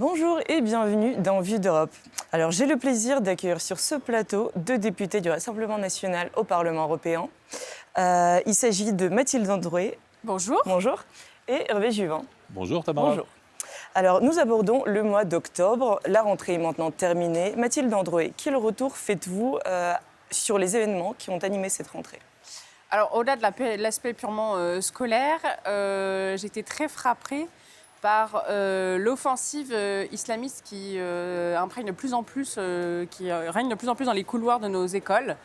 Bonjour et bienvenue dans Vue d'Europe. Alors j'ai le plaisir d'accueillir sur ce plateau deux députés du Rassemblement national au Parlement européen. Il s'agit de Mathilde Androuet. Bonjour. Bonjour. Et Hervé Juvin. Bonjour Tamara. Bonjour. Alors nous abordons le mois d'octobre. La rentrée est maintenant terminée. Mathilde Androuet, quel retour faites-vous sur les événements qui ont animé cette rentrée ? Alors au-delà de l'aspect purement scolaire, j'étais très frappée par l'offensive islamiste qui règne de plus en plus dans les couloirs de nos écoles.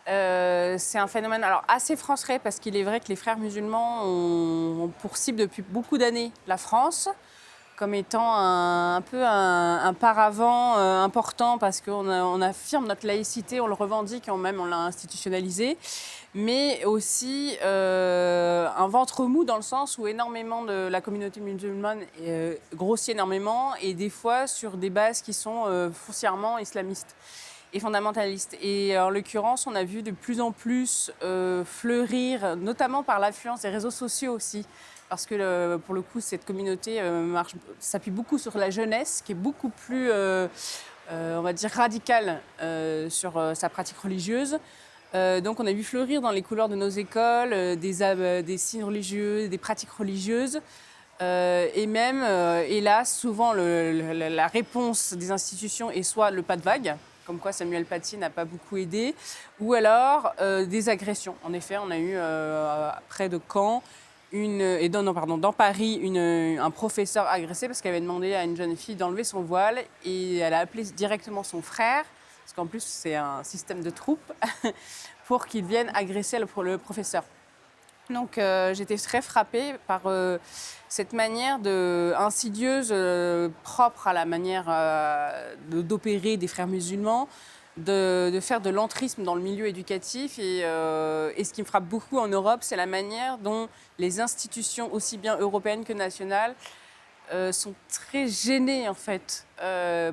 C'est un phénomène assez français parce qu'il est vrai que les frères musulmans ont pour cible depuis beaucoup d'années la France comme étant un peu un paravent important parce qu'on affirme notre laïcité, on le revendique, on l'a institutionnalisé, mais aussi un ventre mou dans le sens où énormément de la communauté musulmane grossit énormément et des fois sur des bases qui sont foncièrement islamistes et fondamentalistes. Et en l'occurrence, on a vu de plus en plus fleurir, notamment par l'influence des réseaux sociaux aussi, parce que pour le coup, cette communauté s'appuie beaucoup sur la jeunesse, qui est beaucoup plus, on va dire, radicale sur sa pratique religieuse. Donc on a vu fleurir dans les couloirs de nos écoles des signes religieux, des pratiques religieuses. Et même, hélas, souvent la réponse des institutions est soit le pas de vague, comme quoi Samuel Paty n'a pas beaucoup aidé, ou alors des agressions. En effet, on a eu près de Caen, dans Paris, un professeur agressé parce qu'il avait demandé à une jeune fille d'enlever son voile et elle a appelé directement son frère, parce qu'en plus c'est un système de troupes, pour qu'il vienne agresser le professeur. Donc j'étais très frappée par cette manière insidieuse, propre à la manière d'opérer des frères musulmans, de faire de l'entrisme dans le milieu éducatif. Et ce qui me frappe beaucoup en Europe, c'est la manière dont les institutions, aussi bien européennes que nationales, sont très gênées en fait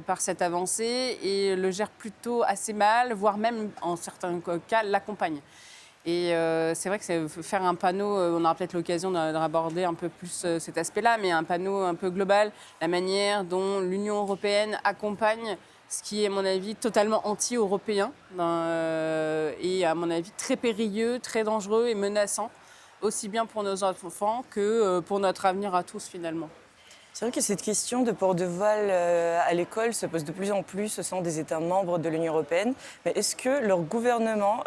par cette avancée et le gèrent plutôt assez mal, voire même en certains cas l'accompagnent. Et c'est vrai que faire un panneau, on aura peut-être l'occasion d'aborder un peu plus cet aspect-là, mais un panneau un peu global, la manière dont l'Union européenne accompagne ce qui est, à mon avis, totalement anti-européen et, à mon avis, très périlleux, très dangereux et menaçant, aussi bien pour nos enfants que pour notre avenir à tous, finalement. C'est vrai que cette question de port de voile à l'école se pose de plus en plus au sein des États membres de l'Union européenne. Mais est-ce que leurs gouvernements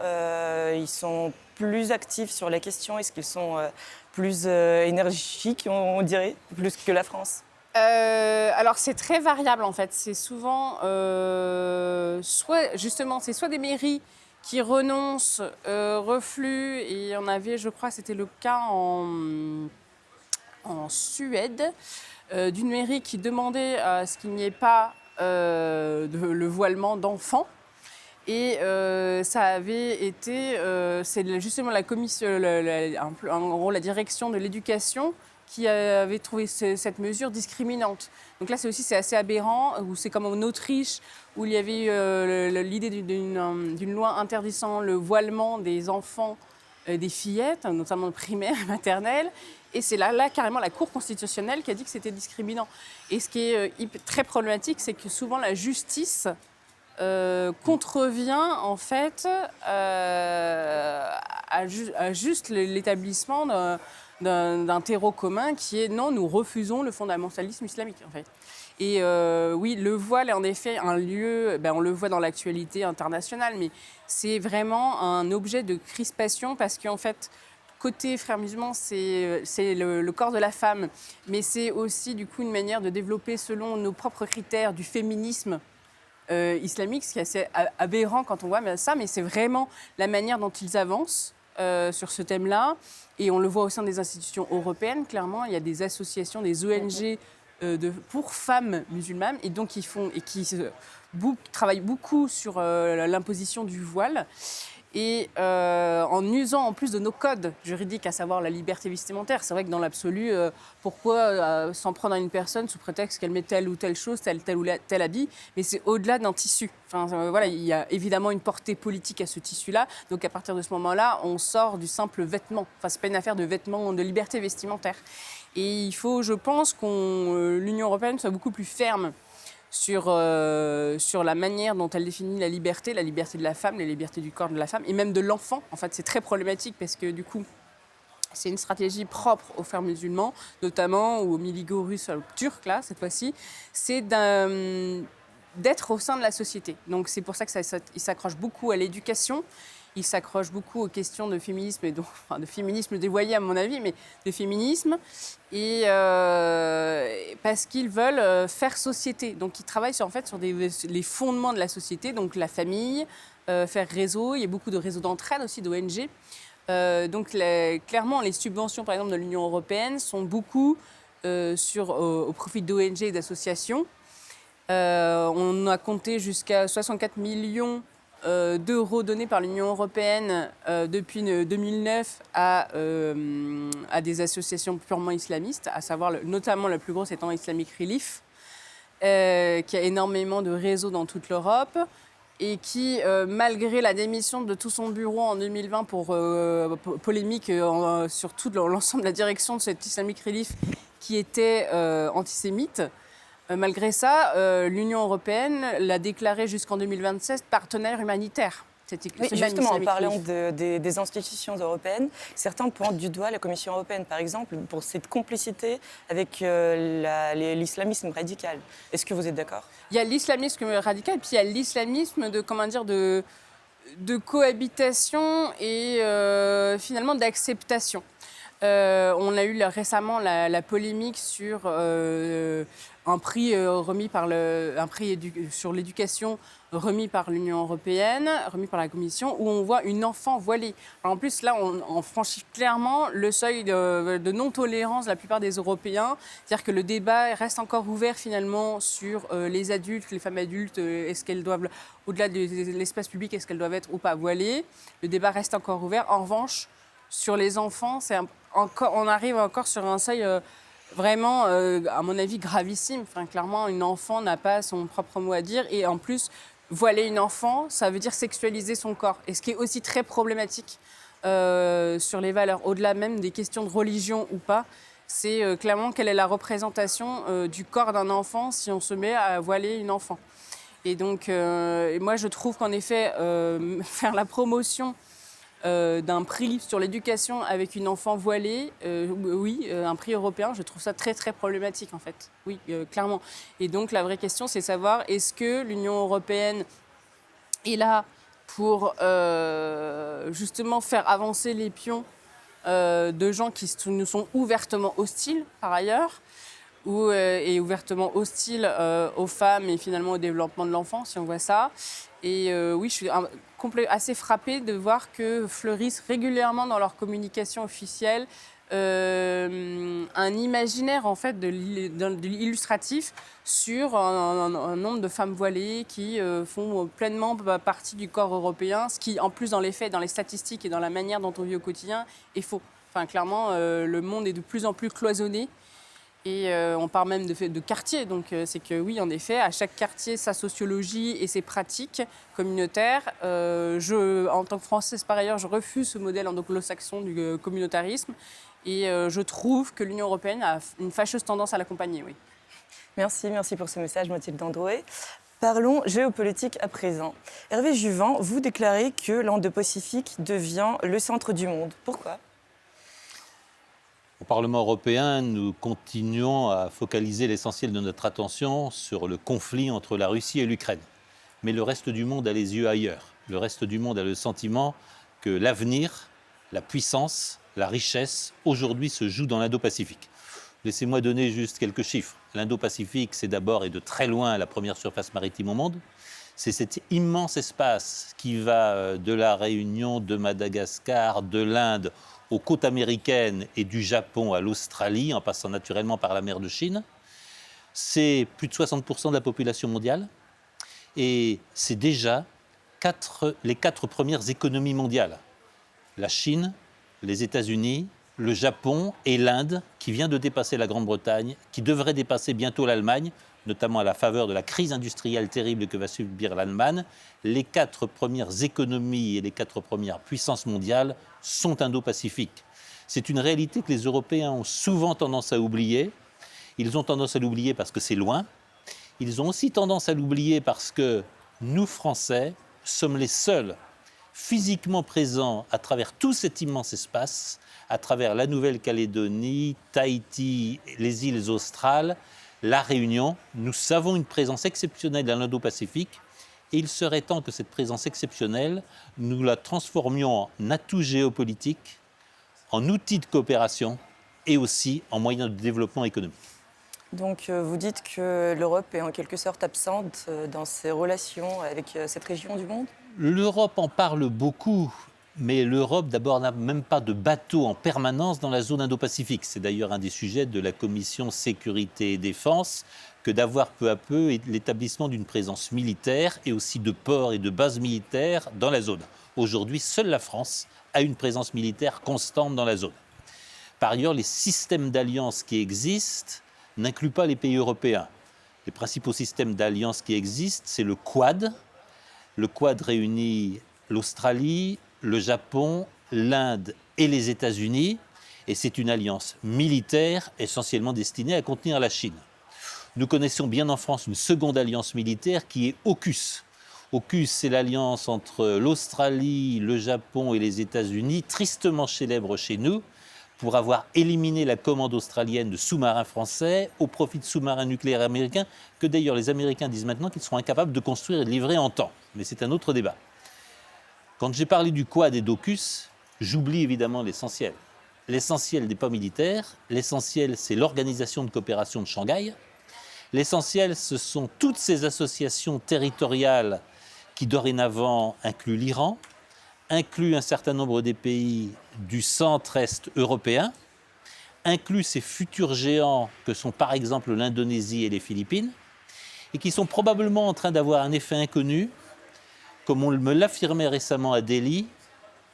ils sont plus actifs sur la question ? Est-ce qu'ils sont plus énergiques, on dirait, plus que la France ? Alors c'est très variable en fait. C'est souvent soit des mairies qui renoncent, refluent, et on avait, je crois, c'était le cas en Suède, d'une mairie qui demandait à ce qu'il n'y ait pas le voilement d'enfants. Et ça avait été, c'est justement la commission, en gros la direction de l'éducation qui avait trouvé cette mesure discriminante. Donc là, c'est assez aberrant, où c'est comme en Autriche, où il y avait eu l'idée d'une loi interdisant le voilement des enfants, des fillettes, notamment primaires et maternelles. Et c'est là carrément la Cour constitutionnelle qui a dit que c'était discriminant. Et ce qui est très problématique, c'est que souvent la justice contrevient en fait à juste l'établissement d'un terreau commun qui est non, nous refusons le fondamentalisme islamique en fait. Et oui, le voile est en effet un lieu, on le voit dans l'actualité internationale, mais c'est vraiment un objet de crispation parce qu'en fait, côté frères musulmans, c'est le corps de la femme, mais c'est aussi du coup une manière de développer selon nos propres critères du féminisme islamique, ce qui est assez aberrant quand on voit ça, mais c'est vraiment la manière dont ils avancent sur ce thème-là. Et on le voit au sein des institutions européennes, clairement, il y a des associations, des ONG pour femmes musulmanes, et donc qui travaillent beaucoup sur l'imposition du voile. et en usant en plus de nos codes juridiques, à savoir la liberté vestimentaire. C'est vrai que dans l'absolu, pourquoi s'en prendre à une personne sous prétexte qu'elle met telle ou telle chose, tel ou tel habit, mais c'est au-delà d'un tissu. Enfin, voilà, il y a évidemment une portée politique à ce tissu-là, donc à partir de ce moment-là, on sort du simple vêtement. Enfin, c'est pas une affaire de vêtements, de liberté vestimentaire. Et il faut, je pense, que l'Union européenne soit beaucoup plus ferme sur la manière dont elle définit la liberté de la femme, la liberté du corps de la femme et même de l'enfant. En fait, c'est très problématique parce que du coup, c'est une stratégie propre aux frères musulmans, notamment, ou aux miligo-russes turcs, là, cette fois-ci, c'est d'être au sein de la société. Donc c'est pour ça qu'il s'accroche beaucoup à l'éducation. Il s'accroche beaucoup aux questions de féminisme, enfin de féminisme dévoyé à mon avis, mais de féminisme, et parce qu'ils veulent faire société. Donc ils travaillent sur les fondements de la société, donc la famille, faire réseau. Il y a beaucoup de réseaux d'entraide aussi, d'ONG. Donc clairement, les subventions, par exemple, de l'Union européenne sont beaucoup au profit d'ONG et d'associations. On a compté jusqu'à 64 millions d'euros donnés par l'Union européenne depuis 2009 à des associations purement islamistes, à savoir notamment la plus grosse étant Islamic Relief, qui a énormément de réseaux dans toute l'Europe et qui, malgré la démission de tout son bureau en 2020 pour polémique sur tout l'ensemble de la direction de cet Islamic Relief qui était antisémite, malgré ça, l'Union européenne l'a déclaré jusqu'en 2027 partenaire humanitaire. Oui, justement, en parlant des institutions européennes, certains pointent du doigt la Commission européenne, par exemple, pour cette complicité avec l'islamisme radical. Est-ce que vous êtes d'accord ? Il y a l'islamisme radical, puis il y a l'islamisme de cohabitation et finalement d'acceptation. On a eu récemment la polémique sur un prix sur l'éducation remis par l'Union européenne, remis par la Commission, où on voit une enfant voilée. Alors en plus, là, on franchit clairement le seuil de non-tolérance de la plupart des Européens. C'est-à-dire que le débat reste encore ouvert finalement sur les adultes, les femmes adultes, est-ce qu'elles doivent, au-delà de l'espace public, est-ce qu'elles doivent être ou pas voilées. Le débat reste encore ouvert. En revanche, sur les enfants, on arrive encore sur un seuil vraiment, à mon avis, gravissime. Enfin, clairement, une enfant n'a pas son propre mot à dire. Et en plus, voiler une enfant, ça veut dire sexualiser son corps. Et ce qui est aussi très problématique sur les valeurs, au-delà même des questions de religion ou pas, c'est clairement quelle est la représentation du corps d'un enfant si on se met à voiler une enfant. Et donc, moi, je trouve qu'en effet, faire la promotion d'un prix sur l'éducation avec une enfant voilée, oui, un prix européen, je trouve ça très très problématique en fait, oui, clairement. Et donc la vraie question c'est savoir est-ce que l'Union européenne est là pour justement faire avancer les pions de gens qui nous sont ouvertement hostiles par ailleurs, et ouvertement hostiles aux femmes et finalement au développement de l'enfant, si on voit ça. Et oui, je suis assez frappée de voir que fleurissent régulièrement dans leur communication officielle un imaginaire en fait de l'illustratif sur un nombre de femmes voilées qui font pleinement partie du corps européen, ce qui en plus dans les faits, dans les statistiques et dans la manière dont on vit au quotidien est faux. Enfin, clairement, le monde est de plus en plus cloisonné. Et on parle même de quartier, donc c'est que oui, en effet, à chaque quartier, sa sociologie et ses pratiques communautaires. En tant que Française, par ailleurs, je refuse ce modèle anglo-saxon du communautarisme et je trouve que l'Union européenne a une fâcheuse tendance à l'accompagner, oui. Merci pour ce message, Mathilde Androuet. Parlons géopolitique à présent. Hervé Juvin, vous déclarez que l'Indo-Pacifique devient le centre du monde. Pourquoi ? Au Parlement européen, nous continuons à focaliser l'essentiel de notre attention sur le conflit entre la Russie et l'Ukraine. Mais le reste du monde a les yeux ailleurs. Le reste du monde a le sentiment que l'avenir, la puissance, la richesse, aujourd'hui se joue dans l'Indo-Pacifique. Laissez-moi donner juste quelques chiffres. L'Indo-Pacifique, c'est d'abord et de très loin la première surface maritime au monde. C'est cet immense espace qui va de la Réunion, de Madagascar, de l'Inde, aux côtes américaines et du Japon à l'Australie, en passant naturellement par la mer de Chine. C'est plus de 60% de la population mondiale et c'est déjà les 4 premières économies mondiales. La Chine, les États-Unis, le Japon et l'Inde, qui vient de dépasser la Grande-Bretagne, qui devrait dépasser bientôt l'Allemagne, notamment à la faveur de la crise industrielle terrible que va subir l'Allemagne. Les 4 premières économies et les 4 premières puissances mondiales sont indo-pacifiques. C'est une réalité que les Européens ont souvent tendance à oublier. Ils ont tendance à l'oublier parce que c'est loin. Ils ont aussi tendance à l'oublier parce que nous, Français, sommes les seuls physiquement présents à travers tout cet immense espace, à travers la Nouvelle-Calédonie, Tahiti, les îles australes, la Réunion. Nous avons une présence exceptionnelle dans l'Indo-Pacifique et il serait temps que cette présence exceptionnelle, nous la transformions en atout géopolitique, en outil de coopération et aussi en moyen de développement économique. Donc vous dites que l'Europe est en quelque sorte absente dans ses relations avec cette région du monde? L'Europe en parle beaucoup, mais l'Europe d'abord n'a même pas de bateau en permanence dans la zone Indo-Pacifique. C'est d'ailleurs un des sujets de la Commission Sécurité et Défense que d'avoir peu à peu l'établissement d'une présence militaire et aussi de ports et de bases militaires dans la zone. Aujourd'hui, seule la France a une présence militaire constante dans la zone. Par ailleurs, les systèmes d'alliance qui existent n'incluent pas les pays européens. Les principaux systèmes d'alliance qui existent, c'est le Quad. Le Quad réunit l'Australie, le Japon, l'Inde et les États-Unis. Et c'est une alliance militaire essentiellement destinée à contenir la Chine. Nous connaissons bien en France une seconde alliance militaire qui est AUKUS. AUKUS, c'est l'alliance entre l'Australie, le Japon et les États-Unis, tristement célèbre chez nous, pour avoir éliminé la commande australienne de sous-marins français au profit de sous-marins nucléaires américains, que d'ailleurs les Américains disent maintenant qu'ils seront incapables de construire et de livrer en temps. Mais c'est un autre débat. Quand j'ai parlé du Quad et d'AUKUS, j'oublie évidemment l'essentiel. L'essentiel n'est pas militaire, l'essentiel c'est l'Organisation de coopération de Shanghai. L'essentiel, ce sont toutes ces associations territoriales qui dorénavant incluent l'Iran, inclut un certain nombre des pays du centre-est européen, inclut ces futurs géants que sont par exemple l'Indonésie et les Philippines, et qui sont probablement en train d'avoir un effet inconnu. Comme on me l'affirmait récemment à Delhi,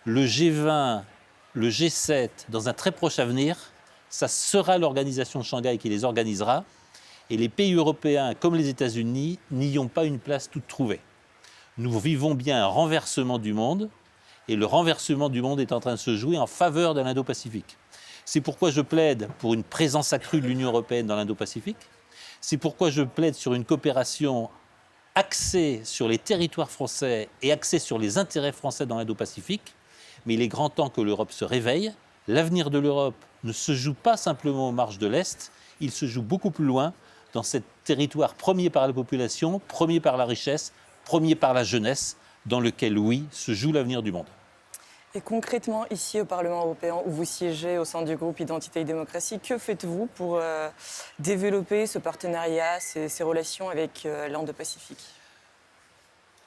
le G20, le G7, dans un très proche avenir, ça sera l'organisation de Shanghai qui les organisera, et les pays européens comme les États-Unis n'y ont pas une place toute trouvée. Nous vivons bien un renversement du monde, et le renversement du monde est en train de se jouer en faveur de l'Indo-Pacifique. C'est pourquoi je plaide pour une présence accrue de l'Union européenne dans l'Indo-Pacifique. C'est pourquoi je plaide sur une coopération axée sur les territoires français et axée sur les intérêts français dans l'Indo-Pacifique. Mais il est grand temps que l'Europe se réveille. L'avenir de l'Europe ne se joue pas simplement aux marges de l'Est, il se joue beaucoup plus loin, dans ce territoire premier par la population, premier par la richesse, premier par la jeunesse, dans lequel, oui, se joue l'avenir du monde. Et concrètement, ici au Parlement européen, où vous siégez au sein du groupe Identité et Démocratie, que faites-vous pour développer ce partenariat, ces relations avec l'Indo-Pacifique?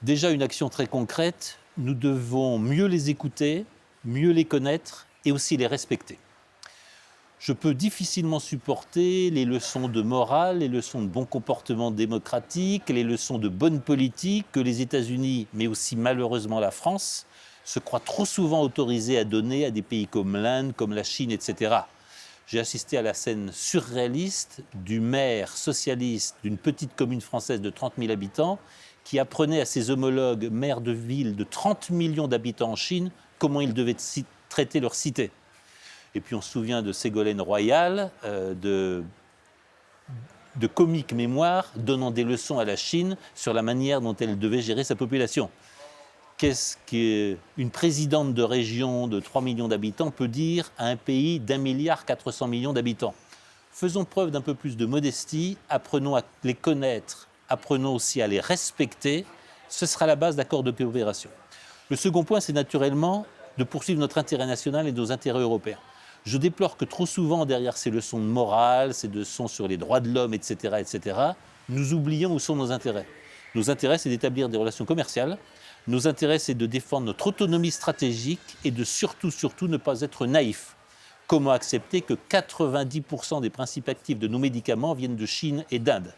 Déjà une action très concrète, nous devons mieux les écouter, mieux les connaître et aussi les respecter. Je peux difficilement supporter les leçons de morale, les leçons de bon comportement démocratique, les leçons de bonne politique que les États-Unis, mais aussi malheureusement la France, se croient trop souvent autorisés à donner à des pays comme l'Inde, comme la Chine, etc. J'ai assisté à la scène surréaliste du maire socialiste d'une petite commune française de 30 000 habitants qui apprenait à ses homologues maires de villes de 30 millions d'habitants en Chine comment ils devaient traiter leur cité. Et puis on se souvient de Ségolène Royal, de comique mémoire, donnant des leçons à la Chine sur la manière dont elle devait gérer sa population. Qu'est-ce qu'une présidente de région de 3 millions d'habitants peut dire à un pays d'1,4 milliard d'habitants? Faisons preuve d'un peu plus de modestie, apprenons à les connaître, apprenons aussi à les respecter. Ce sera la base d'accords de coopération. Le second point, c'est naturellement de poursuivre notre intérêt national et nos intérêts européens. Je déplore que trop souvent, derrière ces leçons de morale, ces leçons sur les droits de l'homme, etc., nous oublions où sont nos intérêts. Nos intérêts, c'est d'établir des relations commerciales. Nos intérêts, c'est de défendre notre autonomie stratégique et de surtout ne pas être naïfs. Comment accepter que 90% des principes actifs de nos médicaments viennent de Chine et d'Inde?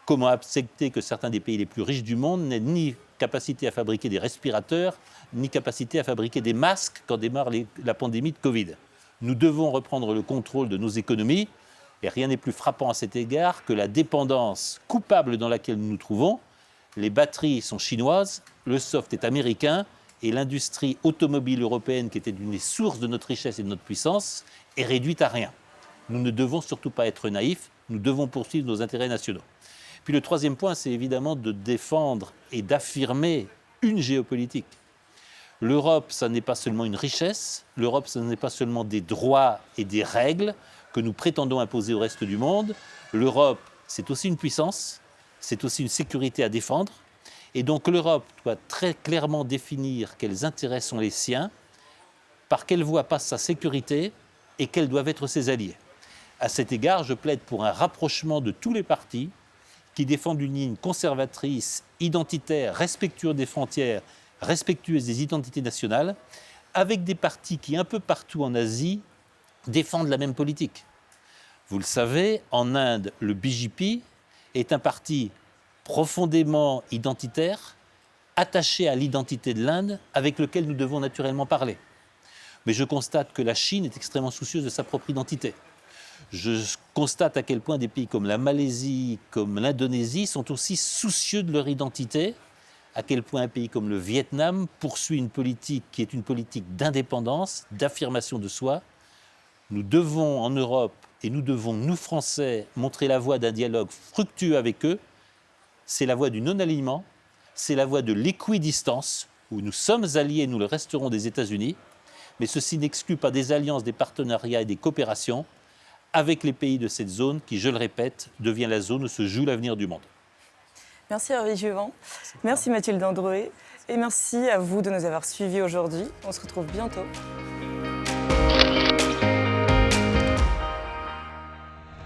Comment accepter que certains des pays les plus riches du monde n'aient ni capacité à fabriquer des respirateurs, ni capacité à fabriquer des masques quand démarre la pandémie de Covid? Nous devons reprendre le contrôle de nos économies, et rien n'est plus frappant à cet égard que la dépendance coupable dans laquelle nous nous trouvons. Les batteries sont chinoises, le soft est américain, et l'industrie automobile européenne, qui était une des sources de notre richesse et de notre puissance, est réduite à rien. Nous ne devons surtout pas être naïfs, nous devons poursuivre nos intérêts nationaux. Puis le troisième point, c'est évidemment de défendre et d'affirmer une géopolitique. L'Europe, ça n'est pas seulement une richesse, l'Europe, ce n'est pas seulement des droits et des règles que nous prétendons imposer au reste du monde. L'Europe, c'est aussi une puissance, c'est aussi une sécurité à défendre. Et donc l'Europe doit très clairement définir quels intérêts sont les siens, par quelle voie passe sa sécurité et quels doivent être ses alliés. À cet égard, je plaide pour un rapprochement de tous les partis qui défendent une ligne conservatrice, identitaire, respectueuse des frontières, respectueuse des identités nationales, avec des partis qui, un peu partout en Asie, défendent la même politique. Vous le savez, en Inde, le BJP est un parti profondément identitaire, attaché à l'identité de l'Inde, avec lequel nous devons naturellement parler. Mais je constate que la Chine est extrêmement soucieuse de sa propre identité. Je constate à quel point des pays comme la Malaisie, comme l'Indonésie sont aussi soucieux de leur identité, à quel point un pays comme le Vietnam poursuit une politique qui est une politique d'indépendance, d'affirmation de soi. Nous devons en Europe, et nous devons, nous Français, montrer la voie d'un dialogue fructueux avec eux. C'est la voie du non-alignement, c'est la voie de l'équidistance, où nous sommes alliés, nous le resterons des États-Unis, mais ceci n'exclut pas des alliances, des partenariats et des coopérations avec les pays de cette zone qui, je le répète, devient la zone où se joue l'avenir du monde. Merci Hervé Juvin, merci Mathilde Androé et merci à vous de nous avoir suivis aujourd'hui. On se retrouve bientôt.